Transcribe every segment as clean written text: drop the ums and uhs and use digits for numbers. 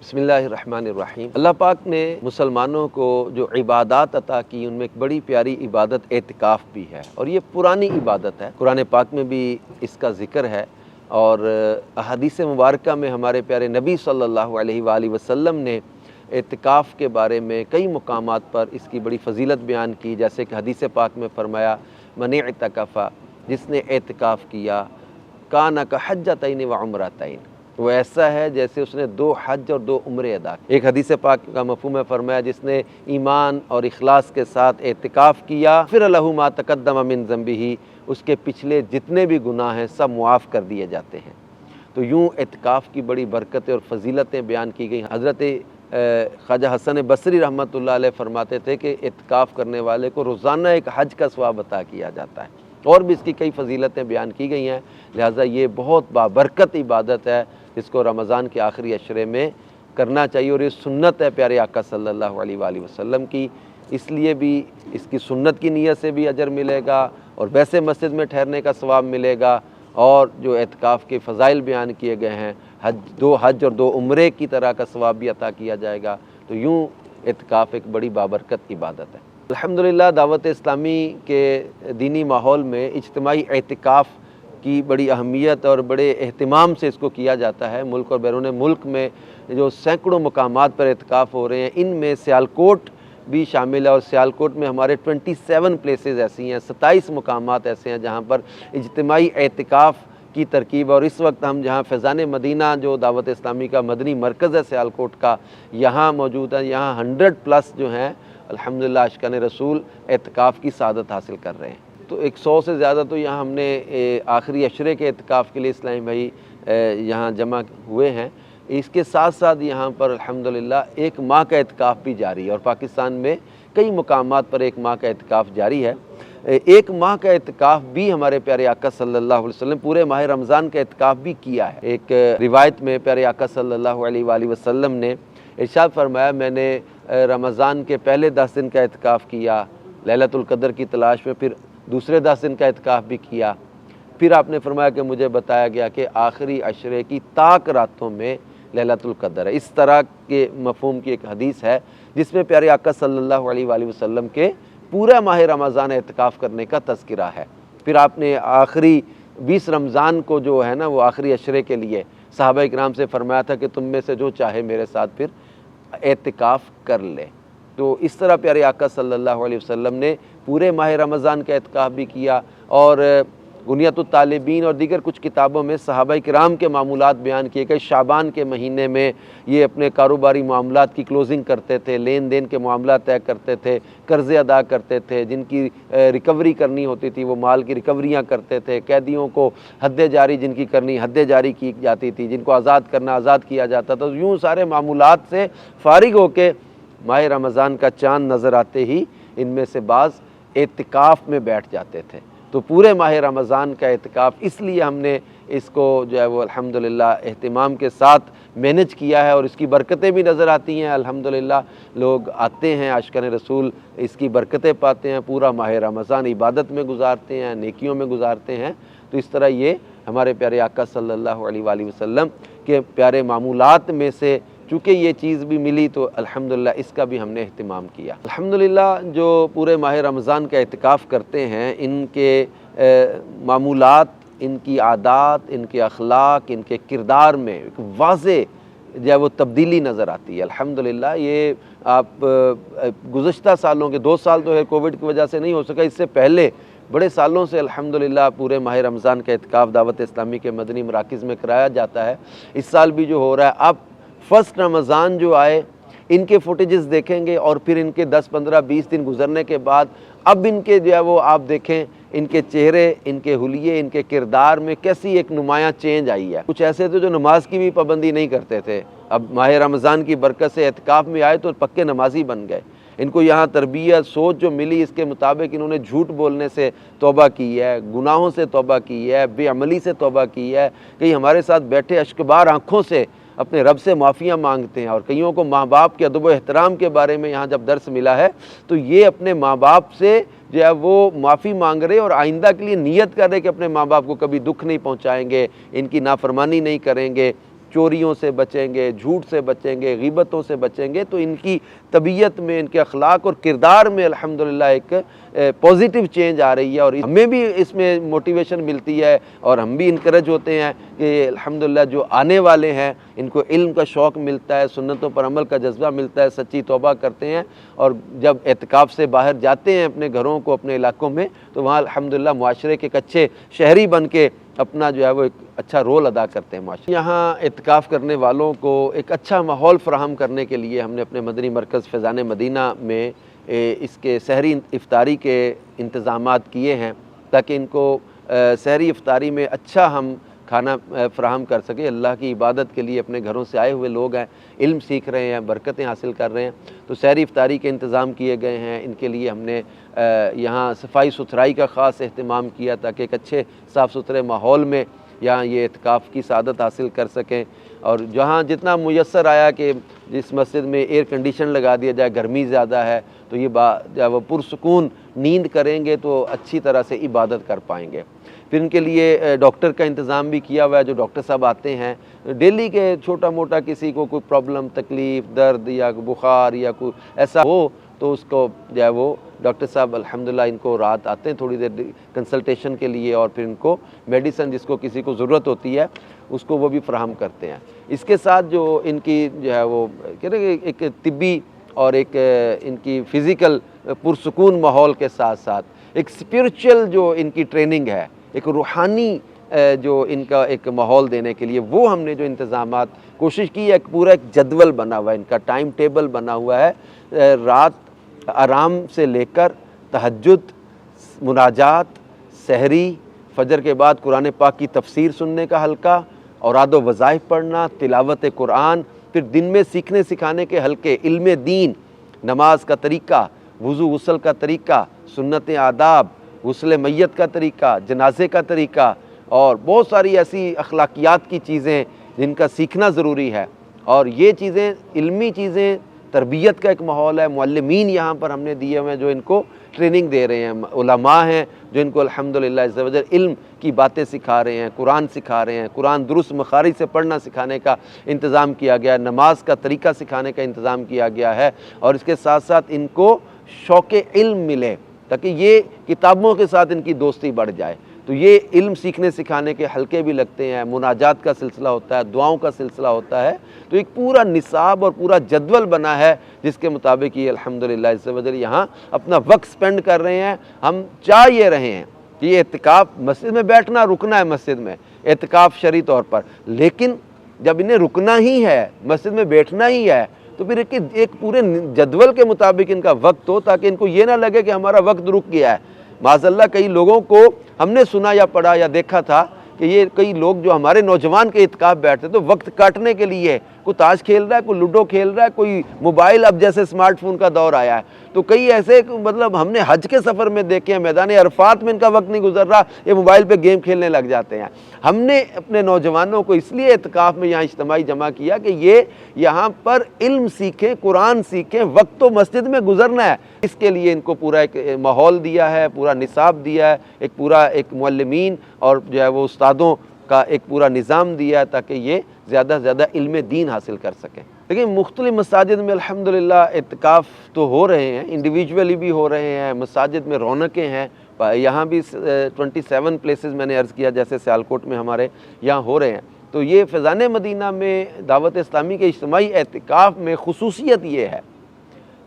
بسم اللہ الرحمن الرحیم۔ اللہ پاک نے مسلمانوں کو جو عبادات عطا کی ان میں ایک بڑی پیاری عبادت اعتکاف بھی ہے، اور یہ پرانی عبادت ہے۔ قرآن پاک میں بھی اس کا ذکر ہے، اور احادیث مبارکہ میں ہمارے پیارے نبی صلی اللہ علیہ وآلہ وسلم نے اعتکاف کے بارے میں کئی مقامات پر اس کی بڑی فضیلت بیان کی، جیسے کہ حدیث پاک میں فرمایا من اعتکف، جس نے اعتکاف کیا کان کحجتین و عمرتین، وہ ایسا ہے جیسے اس نے 2 حج اور 2 عمرے ادا کیے۔ ایک حدیث پاک کا مفہوم ہے، فرمایا جس نے ایمان اور اخلاص کے ساتھ اعتکاف کیا پھر لہ ما تقدم من ذنبہ، اس کے پچھلے جتنے بھی گناہ ہیں سب معاف کر دیے جاتے ہیں۔ تو یوں اعتکاف کی بڑی برکتیں اور فضیلتیں بیان کی گئی۔ حضرت خواجہ حسن بصری رحمۃ اللہ علیہ فرماتے تھے کہ اعتکاف کرنے والے کو روزانہ ایک حج کا ثواب عطا کیا جاتا ہے، اور بھی اس کی کئی فضیلتیں بیان کی گئی ہیں۔ لہٰذا یہ بہت بابرکت عبادت ہے جس کو رمضان کے آخری عشرے میں کرنا چاہیے، اور یہ سنت ہے پیارے آقا صلی اللہ علیہ وآلہ وسلم کی، اس لیے بھی اس کی سنت کی نیت سے بھی اجر ملے گا، اور ویسے مسجد میں ٹھہرنے کا ثواب ملے گا، اور جو اعتکاف کے فضائل بیان کیے گئے ہیں، 2 حج اور 2 عمرے کی طرح کا ثواب بھی عطا کیا جائے گا۔ تو یوں اعتکاف ایک بڑی بابرکت عبادت ہے۔ الحمدللہ دعوت اسلامی کے دینی ماحول میں اجتماعی اعتکاف کی بڑی اہمیت اور بڑے اہتمام سے اس کو کیا جاتا ہے۔ ملک اور بیرون ملک میں جو سینکڑوں مقامات پر اعتکاف ہو رہے ہیں، ان میں سیالکوٹ بھی شامل ہے، اور سیالکوٹ میں ہمارے 27 پلیسز ایسی ہیں، 27 مقامات ایسے ہیں جہاں پر اجتماعی اعتکاف کی ترکیب ہے۔ اور اس وقت ہم جہاں فیضان مدینہ جو دعوت اسلامی کا مدنی مرکز ہے سیالکوٹ کا، یہاں موجود ہے، یہاں 100+ جو ہیں الحمدللہ عاشقان رسول اعتکاف کی سعادت حاصل کر رہے ہیں۔ تو 100 سے زیادہ تو یہاں ہم نے آخری عشرے کے اعتکاف کے لیے اسلامی بھائی یہاں جمع ہوئے ہیں۔ اس کے ساتھ ساتھ یہاں پر الحمدللہ 1 ماہ کا اعتکاف بھی جاری ہے، اور پاکستان میں کئی مقامات پر 1 ماہ کا اعتکاف جاری ہے۔ 1 ماہ کا اعتکاف بھی ہمارے پیارے آقا صلی اللہ علیہ وسلم پورے ماہ رمضان کا اعتکاف بھی کیا ہے۔ ایک روایت میں پیارے آقا صلی اللہ علیہ وآلہ وسلم نے ارشاد فرمایا، میں نے رمضان کے پہلے 10 دن کا اعتکاف کیا لیلۃ القدر کی تلاش میں، پھر دوسرے 10 دن کا اعتکاف بھی کیا، پھر آپ نے فرمایا کہ مجھے بتایا گیا کہ آخری عشرے کی طاق راتوں میں لیلۃ القدر ہے۔ اس طرح کے مفہوم کی ایک حدیث ہے جس میں پیارے آقا صلی اللہ علیہ وآلہ وسلم کے پورا ماہ رمضان اعتکاف کرنے کا تذکرہ ہے۔ پھر آپ نے آخری 20 رمضان کو جو ہے نا، وہ آخری عشرے کے لیے صحابہ اکرام سے فرمایا تھا کہ تم میں سے جو چاہے میرے ساتھ پھر اعتکاف کر لے۔ تو اس طرح پیارے آقا صلی اللہ علیہ وسلم نے پورے ماہ رمضان کا اعتکاف بھی کیا، اور غنیۃ الطالبین اور دیگر کچھ کتابوں میں صحابہ کرام کے معمولات بیان کیے کہ شعبان کے مہینے میں یہ اپنے کاروباری معاملات کی کلوزنگ کرتے تھے، لین دین کے معاملات طے کرتے تھے، قرضے ادا کرتے تھے، جن کی ریکوری کرنی ہوتی تھی وہ مال کی ریکوریاں کرتے تھے، قیدیوں کو حد جاری جن کی کرنی حد جاری کی جاتی تھی، جن کو آزاد کرنا آزاد کیا جاتا تھا۔ یوں سارے معمولات سے فارغ ہو کے ماہ رمضان کا چاند نظر آتے ہی ان میں سے بعض اعتکاف میں بیٹھ جاتے تھے۔ تو پورے ماہ رمضان کا اعتکاف اس لیے ہم نے اس کو جو ہے وہ الحمدللہ اہتمام کے ساتھ مینج کیا ہے، اور اس کی برکتیں بھی نظر آتی ہیں۔ الحمدللہ لوگ آتے ہیں، عاشقان رسول اس کی برکتیں پاتے ہیں، پورا ماہ رمضان عبادت میں گزارتے ہیں، نیکیوں میں گزارتے ہیں۔ تو اس طرح یہ ہمارے پیارے آقا صلی اللہ علیہ وآلہ وسلم کے پیارے معمولات میں سے چونکہ یہ چیز بھی ملی، تو الحمدللہ اس کا بھی ہم نے اہتمام کیا۔ الحمدللہ جو پورے ماہ رمضان کا اعتکاف کرتے ہیں، ان کے معمولات، ان کی عادات، ان کے اخلاق، ان کے کردار میں ایک واضح جو ہے وہ تبدیلی نظر آتی ہے۔ الحمدللہ یہ آپ گزشتہ سالوں کے 2 سال تو ہے کووڈ کی وجہ سے نہیں ہو سکا، اس سے پہلے بڑے سالوں سے الحمدللہ پورے ماہ رمضان کا اعتکاف دعوت اسلامی کے مدنی مراکز میں کرایا جاتا ہے۔ اس سال بھی جو ہو رہا ہے، اب فرسٹ رمضان جو آئے ان کے فوٹیجز دیکھیں گے، اور پھر ان کے 10 15 20 دن گزرنے کے بعد اب ان کے جو ہے وہ آپ دیکھیں ان کے چہرے، ان کے حلیے، ان کے کردار میں کیسی ایک نمایاں چینج آئی ہے۔ کچھ ایسے تھے جو نماز کی بھی پابندی نہیں کرتے تھے، اب ماہ رمضان کی برکت سے اعتکاف میں آئے تو پکے نمازی بن گئے۔ ان کو یہاں تربیت سوچ جو ملی، اس کے مطابق انہوں نے جھوٹ بولنے سے توبہ کی ہے، گناہوں سے توبہ کی ہے، بے عملی سے توبہ کی ہے، کئی ہمارے ساتھ بیٹھے اشکبار آنکھوں سے اپنے رب سے معافیاں مانگتے ہیں، اور کئیوں کو ماں باپ کے ادب و احترام کے بارے میں یہاں جب درس ملا ہے تو یہ اپنے ماں باپ سے جو ہے وہ معافی مانگ رہے اور آئندہ کے لیے نیت کر رہے کہ اپنے ماں باپ کو کبھی دکھ نہیں پہنچائیں گے، ان کی نافرمانی نہیں کریں گے، چوریوں سے بچیں گے، جھوٹ سے بچیں گے، غیبتوں سے بچیں گے، تو ان کی طبیعت میں، ان کے اخلاق اور کردار میں الحمدللہ ایک پازیٹیو چینج آ رہی ہے، اور ہمیں بھی اس میں موٹیویشن ملتی ہے اور ہم بھی انکریج ہوتے ہیں کہ الحمدللہ جو آنے والے ہیں ان کو علم کا شوق ملتا ہے، سنتوں پر عمل کا جذبہ ملتا ہے، سچی توبہ کرتے ہیں، اور جب اعتکاف سے باہر جاتے ہیں اپنے گھروں کو، اپنے علاقوں میں، تو وہاں الحمدللہ معاشرے کے ایک اچھے شہری بن کے اپنا جو ہے وہ ایک اچھا رول ادا کرتے ہیں معاشرے۔ یہاں اعتکاف کرنے والوں کو ایک اچھا ماحول فراہم کرنے کے لیے ہم نے اپنے مدنی مرکز فیضان مدینہ میں اس کے سحری افطاری کے انتظامات کیے ہیں، تاکہ ان کو سحری افطاری میں اچھا ہم کھانا فراہم کر سکیں۔ اللہ کی عبادت کے لیے اپنے گھروں سے آئے ہوئے لوگ ہیں، علم سیکھ رہے ہیں، برکتیں حاصل کر رہے ہیں، تو سحری افطاری کے انتظام کیے گئے ہیں۔ ان کے لیے ہم نے یہاں صفائی ستھرائی کا خاص اہتمام کیا تاکہ ایک اچھے صاف ستھرے ماحول میں یہاں یہ اعتکاف کی سعادت حاصل کر سکیں، اور جہاں جتنا میسر آیا کہ جس مسجد میں ایئر کنڈیشن لگا دیا جائے، گرمی زیادہ ہے تو یہ جب وہ پرسکون نیند کریں گے تو اچھی طرح سے عبادت کر پائیں گے۔ پھر ان کے لیے ڈاکٹر کا انتظام بھی کیا ہوا ہے، جو ڈاکٹر صاحب آتے ہیں ڈیلی کے، چھوٹا موٹا کسی کو کوئی پرابلم، تکلیف، درد یا بخار یا کوئی ایسا ہو تو اس کو جو ہے وہ ڈاکٹر صاحب الحمدللہ ان کو رات آتے ہیں تھوڑی دیر کنسلٹیشن کے لیے، اور پھر ان کو میڈیسن جس کو کسی کو ضرورت ہوتی ہے اس کو وہ بھی فراہم کرتے ہیں۔ اس کے ساتھ جو ان کی جو ہے وہ کہتے ہیں کہ ایک طبی اور ایک ان کی فزیکل پرسکون ماحول کے ساتھ ساتھ ایک اسپرچل جو ان کی ٹریننگ ہے، ایک روحانی جو ان کا ایک ماحول دینے کے لیے وہ ہم نے جو انتظامات کوشش کی ہے، ایک پورا ایک جدول بنا ہوا ہے، ان کا ٹائم ٹیبل بنا ہوا ہے، رات آرام سے لے کر تہجد، مناجات، سحری، فجر کے بعد قرآن پاک کی تفسیر سننے کا حلقہ، اوراد و وظائف پڑھنا، تلاوت قرآن، پھر دن میں سیکھنے سکھانے کے حلقے، علم دین، نماز کا طریقہ، وضو غسل کا طریقہ، سنت آداب، غسل میت کا طریقہ، جنازے کا طریقہ، اور بہت ساری ایسی اخلاقیات کی چیزیں جن کا سیکھنا ضروری ہے، اور یہ چیزیں علمی چیزیں، تربیت کا ایک ماحول ہے، معلمین یہاں پر ہم نے دیے ہوئے ہیں جو ان کو ٹریننگ دے رہے ہیں، علماء ہیں جو ان کو الحمدللہ عز و جل علم کی باتیں سکھا رہے ہیں، قرآن سکھا رہے ہیں، قرآن درست مخارج سے پڑھنا سکھانے کا انتظام کیا گیا ہے، نماز کا طریقہ سکھانے کا انتظام کیا گیا ہے، اور اس کے ساتھ ساتھ ان کو شوق علم ملے تاکہ یہ کتابوں کے ساتھ ان کی دوستی بڑھ جائے۔ تو یہ علم سیکھنے سکھانے کے حلقے بھی لگتے ہیں، مناجات کا سلسلہ ہوتا ہے، دعاؤں کا سلسلہ ہوتا ہے، تو ایک پورا نصاب اور پورا جدول بنا ہے جس کے مطابق یہ الحمدللہ عز و جل یہاں اپنا وقت سپینڈ کر رہے ہیں۔ ہم چاہ یہ رہے ہیں کہ یہ اعتکاف مسجد میں بیٹھنا، رکنا ہے مسجد میں اعتکاف شرعی طور پر، لیکن جب انہیں رکنا ہی ہے، مسجد میں بیٹھنا ہی ہے، تو پھر ایک پورے جدول کے مطابق ان کا وقت ہو تاکہ ان کو یہ نہ لگے کہ ہمارا وقت رک گیا ہے۔ معاذ اللہ کئی لوگوں کو ہم نے سنا یا پڑھا یا دیکھا تھا کہ یہ کئی لوگ جو ہمارے نوجوان کے اعتکاف بیٹھتے تو وقت کاٹنے کے لیے کوئی تاش کھیل رہا ہے، کوئی لوڈو کھیل رہا ہے، کوئی موبائل، اب جیسے اسمارٹ فون کا دور آیا ہے، تو کئی ایسے مطلب ہم نے حج کے سفر میں دیکھے ہیں، میدان عرفات میں ان کا وقت نہیں گزر رہا، یہ موبائل پہ گیم کھیلنے لگ جاتے ہیں۔ ہم نے اپنے نوجوانوں کو اس لیے اعتکاف میں یہاں اجتماعی جمع کیا کہ یہ یہاں پر علم سیکھیں، قرآن سیکھیں، وقت تو مسجد میں گزرنا ہے، اس کے لیے ان کو پورا ایک ماحول دیا ہے، پورا نصاب دیا ہے، ایک پورا ایک معلمین اور جو ہے وہ استادوں کا ایک پورا نظام دیا ہے تاکہ یہ زیادہ سے زیادہ علم دین حاصل کر سکیں۔ لیکن مختلف مساجد میں الحمدللہ اعتکاف تو ہو رہے ہیں، انڈیویجولی بھی ہو رہے ہیں، مساجد میں رونقیں ہیں، یہاں بھی 27 پلیسز میں نے عرض کیا جیسے سیالکوٹ میں ہمارے یہاں ہو رہے ہیں۔ تو یہ فیضان مدینہ میں دعوت اسلامی کے اجتماعی اعتکاف میں خصوصیت یہ ہے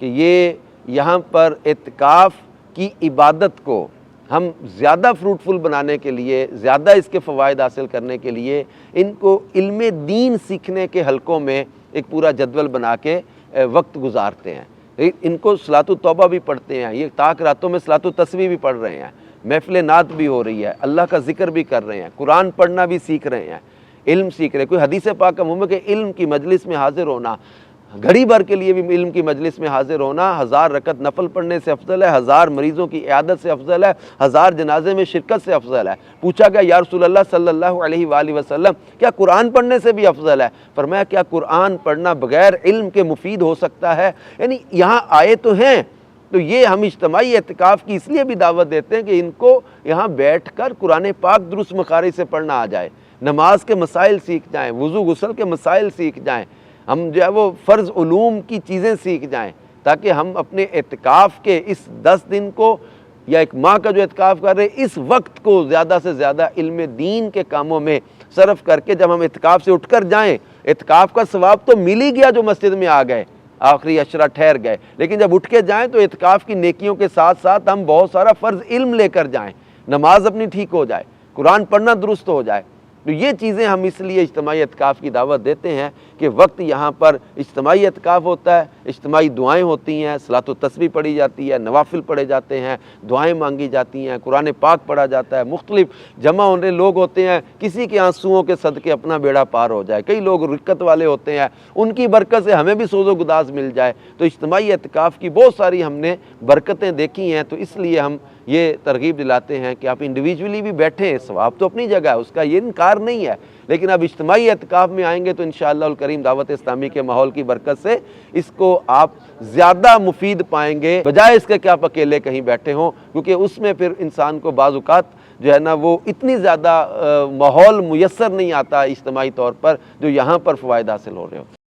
کہ یہ یہاں پر اعتکاف کی عبادت کو ہم زیادہ فروٹفل بنانے کے لیے، زیادہ اس کے فوائد حاصل کرنے کے لیے ان کو علم دین سیکھنے کے حلقوں میں ایک پورا جدول بنا کے وقت گزارتے ہیں۔ ان کو صلاۃ التوبہ بھی پڑھتے ہیں، یہ تاک راتوں میں صلاۃ التسبیح بھی پڑھ رہے ہیں، محفل نعت بھی ہو رہی ہے، اللہ کا ذکر بھی کر رہے ہیں، قرآن پڑھنا بھی سیکھ رہے ہیں، علم سیکھ رہے ہیں۔ کوئی حدیث پاک کا مطلب کہ علم کی مجلس میں حاضر ہونا، گھڑی بھر کے لیے بھی علم کی مجلس میں حاضر ہونا 1000 رکعت نفل پڑھنے سے افضل ہے، 1000 مریضوں کی عیادت سے افضل ہے، 1000 جنازے میں شرکت سے افضل ہے۔ پوچھا گیا یا رسول اللہ صلی اللہ علیہ وآلہ وسلم کیا قرآن پڑھنے سے بھی افضل ہے؟ فرمایا کیا قرآن پڑھنا بغیر علم کے مفید ہو سکتا ہے؟ یعنی یہاں آئے تو ہیں، تو یہ ہم اجتماعی اعتکاف کی اس لیے بھی دعوت دیتے ہیں کہ ان کو یہاں بیٹھ کر قرآن پاک درست مخارج سے پڑھنا آ جائے، نماز کے مسائل سیکھ جائیں، وضو غسل کے مسائل سیکھ جائیں، ہم جو ہے وہ فرض علوم کی چیزیں سیکھ جائیں، تاکہ ہم اپنے اعتکاف کے اس 10 دن کو یا ایک ماہ کا جو اعتکاف کر رہے ہیں اس وقت کو زیادہ سے زیادہ علم دین کے کاموں میں صرف کر کے جب ہم اعتکاف سے اٹھ کر جائیں، اعتکاف کا ثواب تو مل ہی گیا جو مسجد میں آ گئے، آخری عشرہ ٹھہر گئے، لیکن جب اٹھ کے جائیں تو اعتکاف کی نیکیوں کے ساتھ ساتھ ہم بہت سارا فرض علم لے کر جائیں، نماز اپنی ٹھیک ہو جائے، قرآن پڑھنا درست ہو جائے۔ تو یہ چیزیں ہم اس لیے اجتماعی اعتکاف کی دعوت دیتے ہیں کہ وقت یہاں پر اجتماعی اعتکاف ہوتا ہے، اجتماعی دعائیں ہوتی ہیں، صلاۃ و تسبیح پڑھی جاتی ہے، نوافل پڑھے جاتے ہیں، دعائیں مانگی جاتی ہیں، قرآن پاک پڑھا جاتا ہے، مختلف جمع ہونے لوگ ہوتے ہیں، کسی کے آنسوؤں کے صدقے اپنا بیڑا پار ہو جائے، کئی لوگ رکت والے ہوتے ہیں، ان کی برکت سے ہمیں بھی سوز و گداز مل جائے۔ تو اجتماعی اعتکاف کی بہت ساری ہم نے برکتیں دیکھی ہیں، تو اس لیے ہم یہ ترغیب دلاتے ہیں کہ آپ انڈیویجولی بھی بیٹھیں، ثواب تو اپنی جگہ ہے، اس کا یہ انکار نہیں ہے، لیکن اب اجتماعی اعتکاف میں آئیں گے تو انشاءاللہ الکریم دعوت اسلامی کے ماحول کی برکت سے اس کو آپ زیادہ مفید پائیں گے، بجائے اس کے کہ آپ اکیلے کہیں بیٹھے ہوں، کیونکہ اس میں پھر انسان کو بعض اوقات جو ہے نا وہ اتنی زیادہ ماحول میسر نہیں آتا اجتماعی طور پر جو یہاں پر فوائد حاصل ہو رہے ہو۔